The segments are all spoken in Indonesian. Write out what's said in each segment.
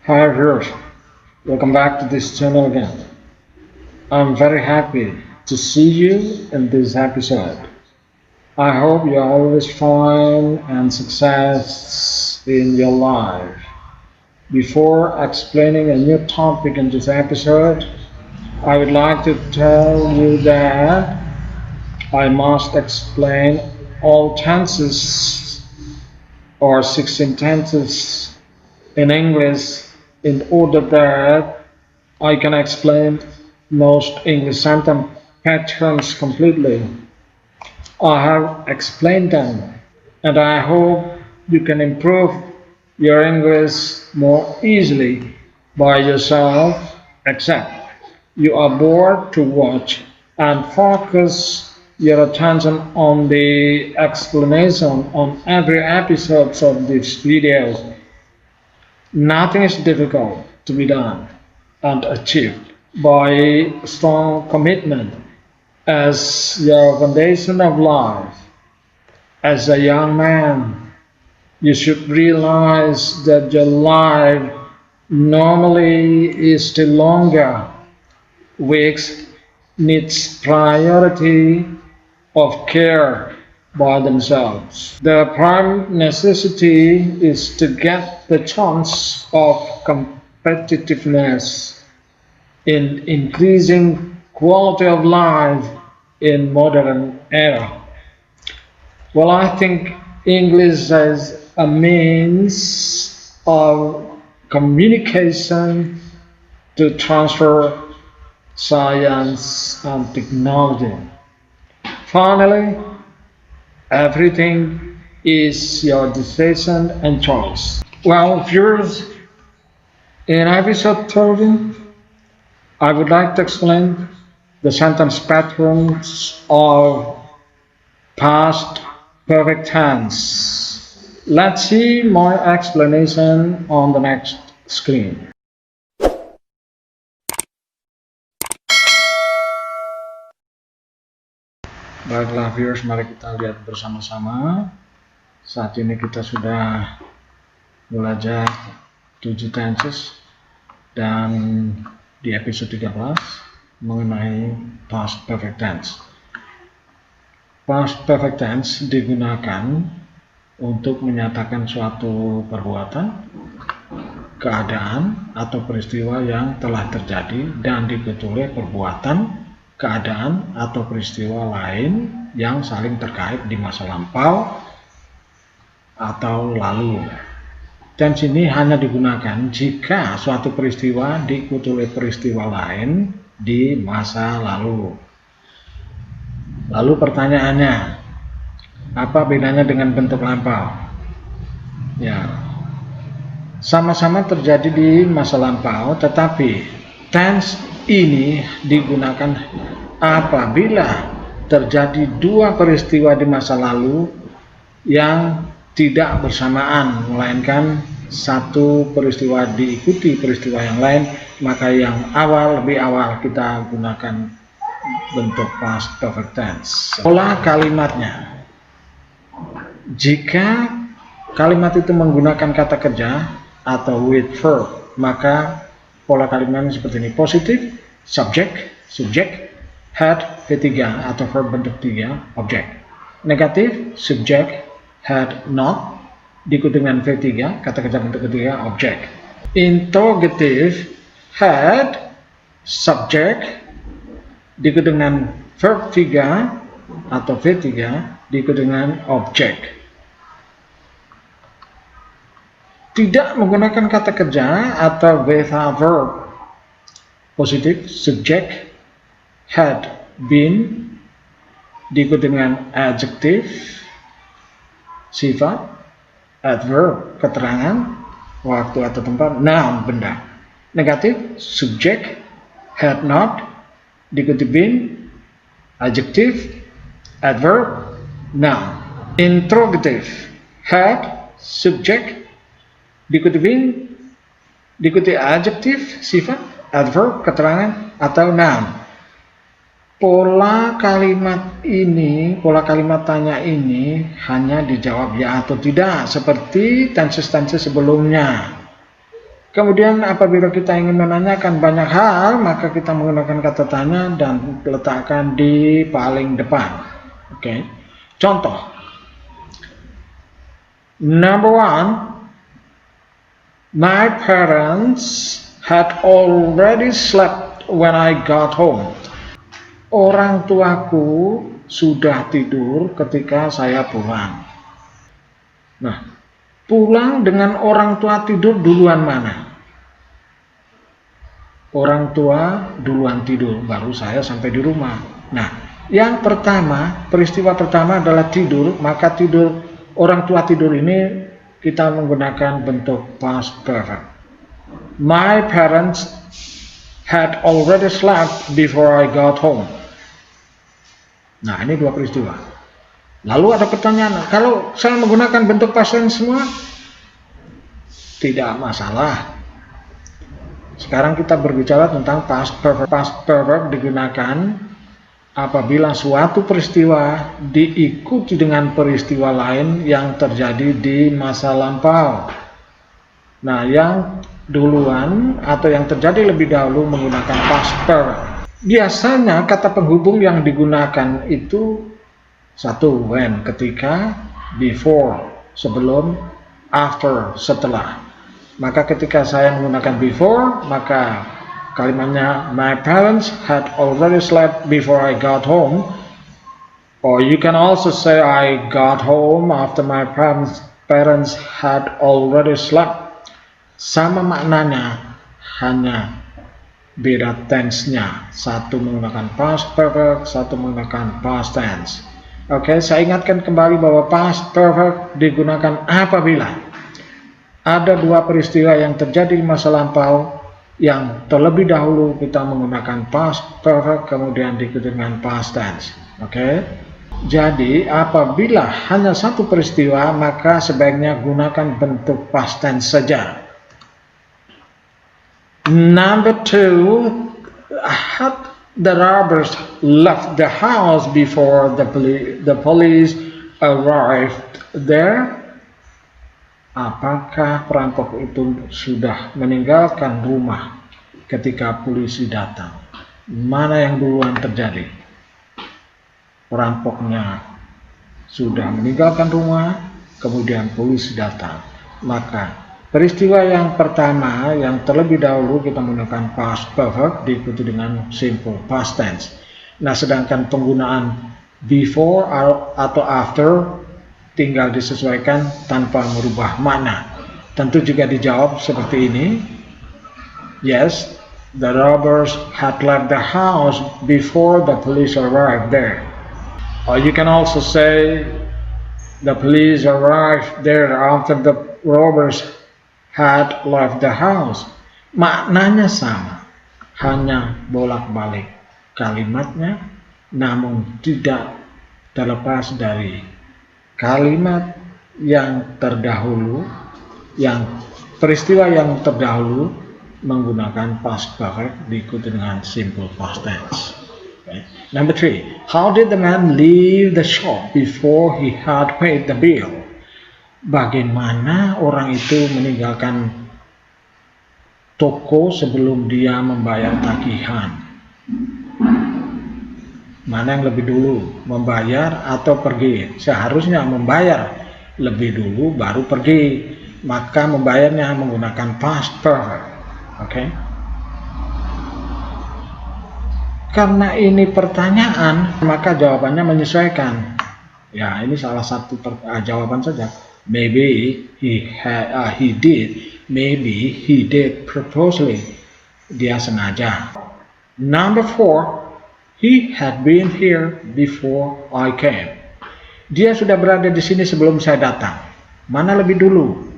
Hi viewers, welcome back to this channel again. I'm very happy to see you in this episode. I hope you're always fine and success in your life. Before explaining a new topic in this episode, I would like to tell you that I must explain all tenses or 16 tenses in English in order that I can explain most English sentence patterns completely. I have explained them, and I hope you can improve your English more easily by yourself, except you are bored to watch and focus your attention on the explanation on every episode of this video. Nothing is difficult to be done and achieved by strong commitment as your foundation of life. As a young man, you should realize that your life normally is still longer, which needs priority of care by themselves. The prime necessity is to get the chance of competitiveness in increasing quality of life in modern era. Well, I think English as a means of communication to transfer science and technology. Finally, everything is your decision and choice. Well, viewers, in episode 13, I would like to explain the sentence patterns of past perfect tense. Let's see my explanation on the next screen. Baiklah viewers, mari kita lihat bersama-sama. Saat ini kita sudah belajar 7 tenses dan di episode 13 mengenai past perfect tense. Past perfect tense digunakan untuk menyatakan suatu perbuatan, keadaan, atau peristiwa yang telah terjadi dan diikuti oleh perbuatan, keadaan, atau peristiwa lain yang saling terkait di masa lampau atau lalu. Tense ini hanya digunakan jika suatu peristiwa diikuti oleh peristiwa lain di masa lalu. Lalu pertanyaannya, apa bedanya dengan bentuk lampau? Ya, sama-sama terjadi di masa lampau, tetapi tense ini digunakan apabila terjadi dua peristiwa di masa lalu yang tidak bersamaan, melainkan satu peristiwa diikuti peristiwa yang lain, maka yang lebih awal kita gunakan bentuk past perfect tense. Pola kalimatnya, jika kalimat itu menggunakan kata kerja atau with verb, maka pola kalimatnya seperti ini: positif, subject, had, V3 atau verb bentuk 3, object. Negatif, subject, had not, diikuti dengan V3, kata kerja bentuk ketiga, object. Interrogative, had, subject, diikuti dengan verb 3 atau V3, diikuti dengan object. Tidak menggunakan kata kerja atau without verb. Positif, subject, had been, diikuti dengan adjective, sifat, adverb, keterangan, waktu atau tempat, noun, benda. Negatif, subject, had not, diikuti been, adjective, adverb, noun. Interrogative, had, subject, diikuti been, diikuti adjective, sifat, adverb, keterangan, atau noun. Pola kalimat tanya ini hanya dijawab ya atau tidak, seperti tenses-tenses sebelumnya. Kemudian apabila kita ingin menanyakan banyak hal, maka kita menggunakan kata tanya dan letakkan di paling depan. Oke. Contoh. Number one, my parents had already slept when I got home. Orang tuaku sudah tidur ketika saya pulang. Nah, pulang dengan orang tua tidur duluan mana? Orang tua duluan tidur, baru saya sampai di rumah. Nah, yang pertama, peristiwa pertama adalah tidur, maka tidur, orang tua tidur ini kita menggunakan bentuk past perfect. My parents had already slept before I got home. Nah, ini dua peristiwa. Lalu ada pertanyaan, kalau saya menggunakan bentuk past tense semua, tidak masalah. Sekarang kita berbicara tentang past perfect. Past perfect digunakan apabila suatu peristiwa diikuti dengan peristiwa lain yang terjadi di masa lampau. Nah, yang duluan atau yang terjadi lebih dahulu menggunakan past perfect. Biasanya kata penghubung yang digunakan itu satu, when, ketika, before, sebelum, after, setelah. Maka ketika saya menggunakan before, maka kalimatnya my parents had already slept before I got home. Or you can also say I got home after my parents had already slept. Sama maknanya, hanya beda tense-nya. Satu menggunakan past perfect, satu menggunakan past tense. Oke, saya ingatkan kembali bahwa past perfect digunakan apabila ada dua peristiwa yang terjadi di masa lampau yang terlebih dahulu kita menggunakan past perfect kemudian diikuti dengan past tense. Oke. Jadi apabila hanya satu peristiwa maka sebaiknya gunakan bentuk past tense saja. Number two, had the robbers left the house before the police arrived there? Apakah perampok itu sudah meninggalkan rumah ketika polisi datang? Mana yang duluan terjadi? Perampoknya sudah meninggalkan rumah, kemudian polisi datang. Maka peristiwa yang pertama yang terlebih dahulu kita menggunakan past perfect diikuti dengan simple past tense. Nah, sedangkan penggunaan before atau after tinggal disesuaikan tanpa merubah makna. Tentu juga dijawab seperti ini. Yes, the robbers had left the house before the police arrived there. Or you can also say the police arrived there after the robbers had left the house. Maknanya sama, hanya bolak-balik kalimatnya, namun tidak terlepas dari kalimat yang terdahulu, yang peristiwa yang terdahulu menggunakan past perfect diikuti dengan simple past tense. Okay. Number three, how did the man leave the shop before he had paid the bill? Bagaimana orang itu meninggalkan toko sebelum dia membayar tagihan? Mana yang lebih dulu, membayar atau pergi? Seharusnya membayar lebih dulu baru pergi. Maka membayarnya menggunakan past perfect. Oke. Karena ini pertanyaan, maka jawabannya menyesuaikan. Ya, ini salah satu jawaban saja. Maybe he did, maybe he did purposely. Dia sengaja. Number four, he had been here before I came. Dia sudah berada di sini sebelum saya datang. Mana lebih dulu?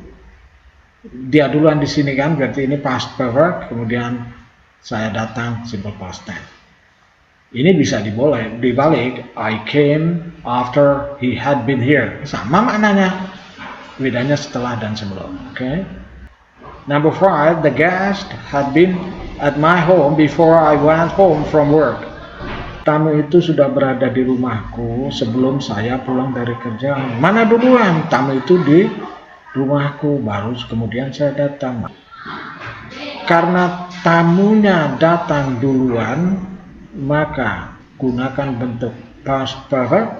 Dia duluan di sini kan, berarti ini past perfect, kemudian saya datang simple past tense. Ini bisa dibalik, I came after he had been here. Sama maknanya, bedanya setelah dan sebelum. Okay? Number five, the guest had been at my home before I went home from work. Tamu itu sudah berada di rumahku sebelum saya pulang dari kerja. Mana duluan? Tamu itu di rumahku, baru kemudian saya datang. karena tamunya datang duluan, maka gunakan bentuk past perfect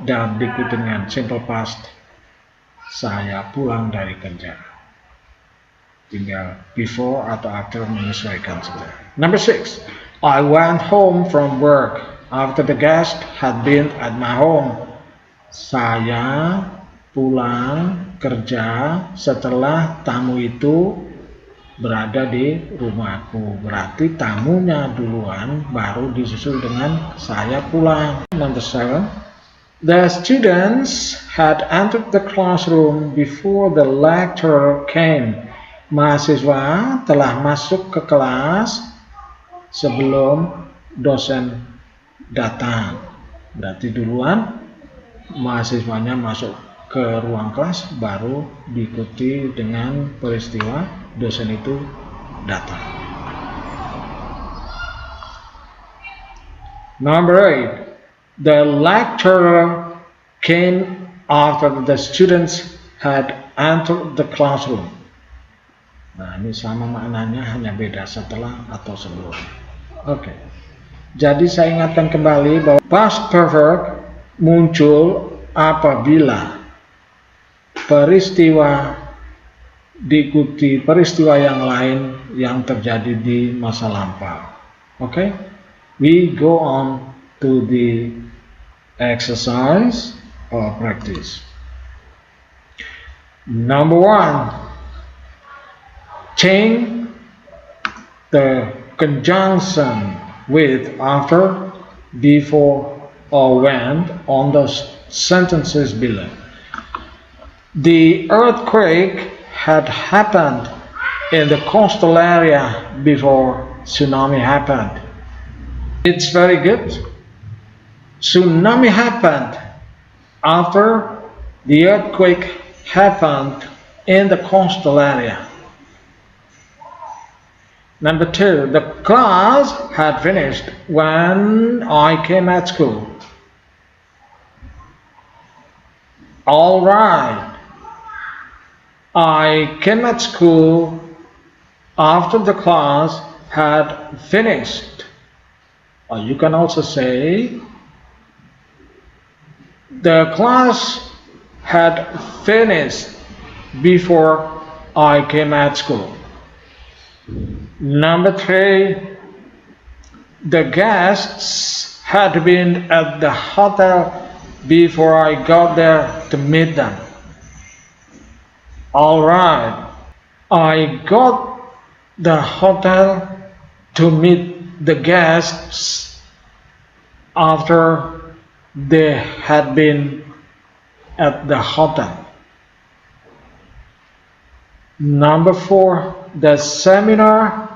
dan diikuti dengan simple past. Saya pulang dari kerja. Tinggal before atau after menyesuaikan saja. Number 6. I went home from work after the guest had been at my home. Saya pulang kerja setelah tamu itu berada di rumahku. Berarti tamunya duluan, baru disusul dengan saya pulang. Number 7. The students had entered the classroom before the lecturer came. Mahasiswa telah masuk ke kelas sebelum dosen datang. Berarti duluan mahasiswanya masuk ke ruang kelas, baru diikuti dengan peristiwa dosen itu datang. Number 8. The lecturer came after the students had entered the classroom. Nah, ini sama maknanya, hanya beda setelah atau sebelum. Oke. Jadi saya ingatkan kembali bahwa past perfect muncul apabila peristiwa diikuti peristiwa yang lain yang terjadi di masa lampau. Oke? We go on to the exercise or practice. Number 1. Change the conjunction with, after, before, or when on the sentences below. The earthquake had happened in the coastal area before tsunami happened. It's very good. Tsunami happened after the earthquake happened in the coastal area. Number 2. The class had finished when I came at school. All right. I came at school after the class had finished. Or you can also say the class had finished before I came at school. Number 3. The guests had been at the hotel before I got there to meet them. All right. I got the hotel to meet the guests after they had been at the hotel. Number 4. The seminar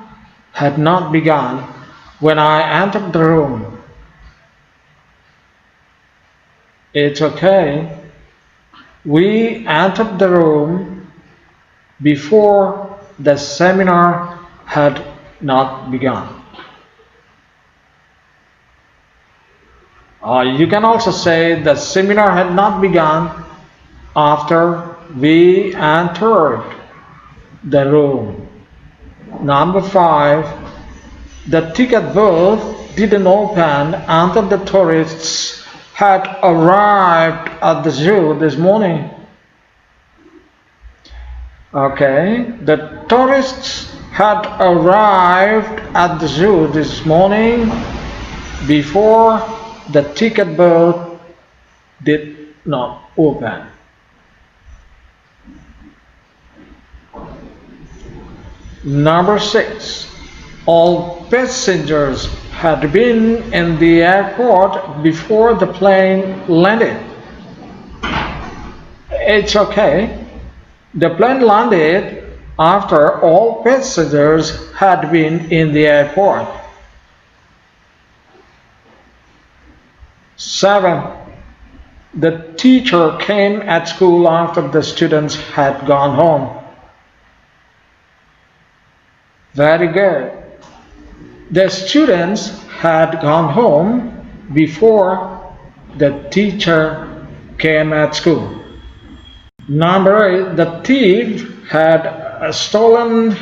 had not begun when I entered the room. It's okay. We entered the room before the seminar had not begun. You can also say the seminar had not begun after we entered the room. Number 5. The ticket booth didn't open until the tourists had arrived at the zoo this morning. Okay, the tourists had arrived at the zoo this morning before the ticket booth did not open. Number 6. All passengers had been in the airport before the plane landed. It's okay. The plane landed after all passengers had been in the airport. 7. The teacher came at school after the students had gone home. Very good. The students had gone home before the teacher came at school. Number 8. The thief had stolen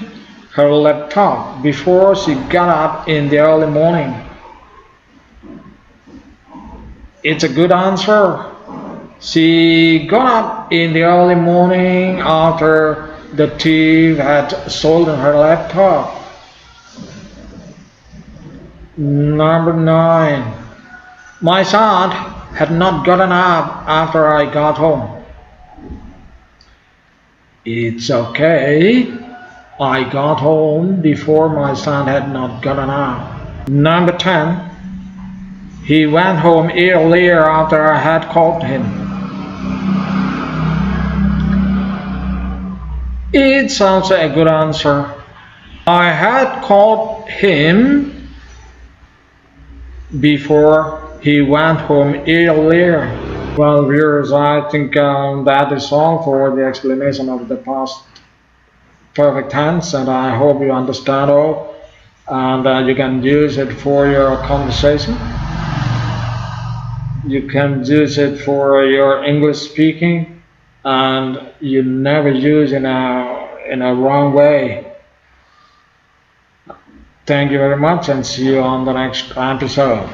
her laptop before she got up in the early morning? It's a good answer. She got up in the early morning after the thief had stolen her laptop. Number 9. My son had not gotten up after I got home. It's okay. I got home before my son had not gotten up. Number 10. He went home earlier after I had called him. It's also a good answer. I had called him before he went home earlier. Well, viewers, I think that is all for the explanation of the past perfect tense, and I hope you understand all, and you can use it for your conversation. You can use it for your English speaking, and you never use in a wrong way. Thank you very much, and see you on the next episode.